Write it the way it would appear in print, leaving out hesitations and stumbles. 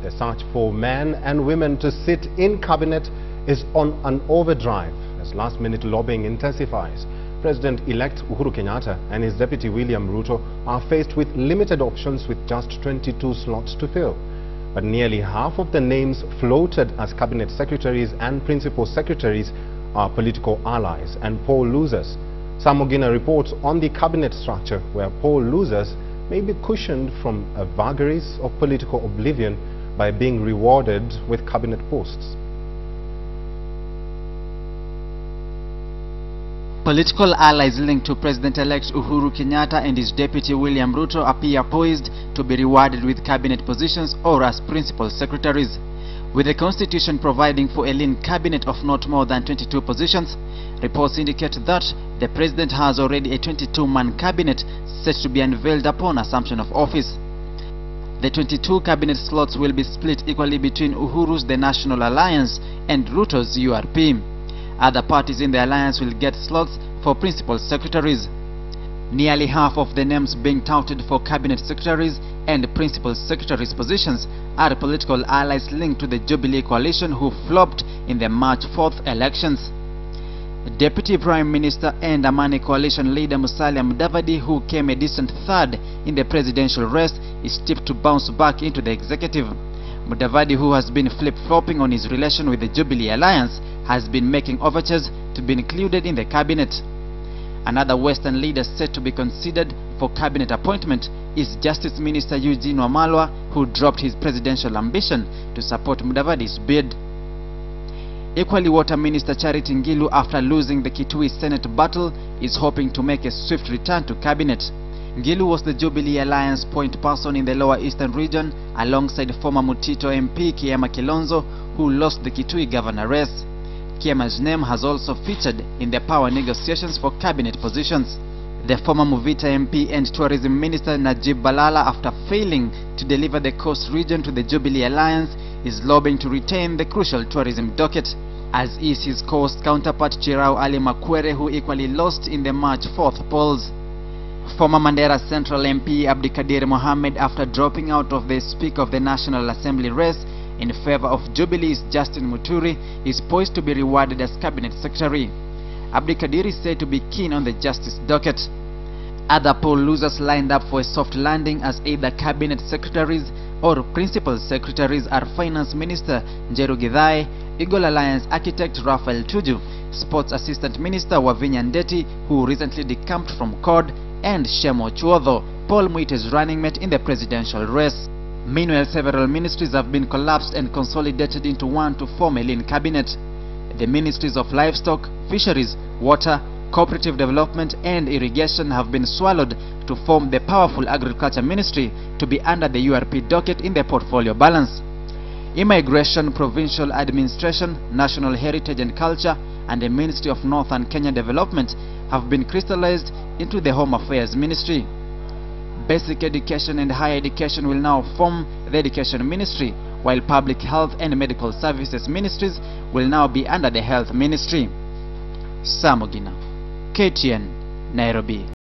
The search for men and women to sit in cabinet is on an overdrive as last-minute lobbying intensifies. President-elect Uhuru Kenyatta and his deputy William Ruto are faced with limited options with just 22 slots to fill. But nearly half of the names floated as cabinet secretaries and principal secretaries are political allies and poll losers. Some Ogina reports on the cabinet structure where poll losers may be cushioned from vagaries of political oblivion by being rewarded with cabinet posts. Political allies linked to President-elect Uhuru Kenyatta and his deputy William Ruto appear poised to be rewarded with cabinet positions or as principal secretaries. With the constitution providing for a lean cabinet of not more than 22 positions, reports indicate that the president has already a 22-man cabinet set to be unveiled upon assumption of office. The 22 cabinet slots will be split equally between Uhuru's The National Alliance and Ruto's URP. Other parties in the alliance will get slots for principal secretaries. Nearly half of the names being touted for cabinet secretaries and principal secretaries positions are political allies linked to the Jubilee coalition who flopped in the March 4th elections. Deputy Prime Minister and Amani coalition leader Musalia Mudavadi, who came a distant third in the presidential race, is tipped to bounce back into the executive. Mudavadi, who has been flip-flopping on his relation with the Jubilee alliance, has been making overtures to be included in the cabinet. Another Western leader set to be considered for cabinet appointment is Justice Minister Eugene Wamalwa, who dropped his presidential ambition to support Mudavadi's bid. Equally, Water Minister Charity Ngilu, after losing the Kitui Senate battle, is hoping to make a swift return to cabinet. Ngilu was the Jubilee Alliance point person in the Lower Eastern region alongside former Mutito MP Kiema Kilonzo, who lost the Kitui governor race. Kiema's name has also featured in the power negotiations for cabinet positions. The former Muvita MP and Tourism Minister Najib Balala, after failing to deliver the coast region to the Jubilee Alliance, is lobbying to retain the crucial tourism docket, as is his coast counterpart Chirau Ali Makwere, who equally lost in the March 4th polls. Former Mandera Central MP Abdikadir Mohammed, after dropping out of the Speaker of the National Assembly race in favor of Jubilee's Justin Muturi, is poised to be rewarded as cabinet secretary. Abdikadir is said to be keen on the justice docket. Other poll losers lined up for a soft landing as either cabinet secretaries or principal secretaries are Finance Minister Njeru Githai, Eagle Alliance architect Raphael Tuju, Sports Assistant Minister Wavinya Ndeti, who recently decamped from CORD, and Shemo Chuodho, Paul Muite's running mate in the presidential race. Meanwhile, several ministries have been collapsed and consolidated into one to form a lean cabinet. The ministries of Livestock, Fisheries, Water, Cooperative Development and Irrigation have been swallowed to form the powerful Agriculture Ministry, to be under the URP docket in the portfolio balance. Immigration, Provincial Administration, National Heritage and Culture and the Ministry of Northern Kenya Development have been crystallized into the Home Affairs Ministry. Basic Education and Higher Education will now form the Education Ministry, while Public Health and Medical Services Ministries will now be under the Health Ministry. Sam Ogina, KTN, Nairobi.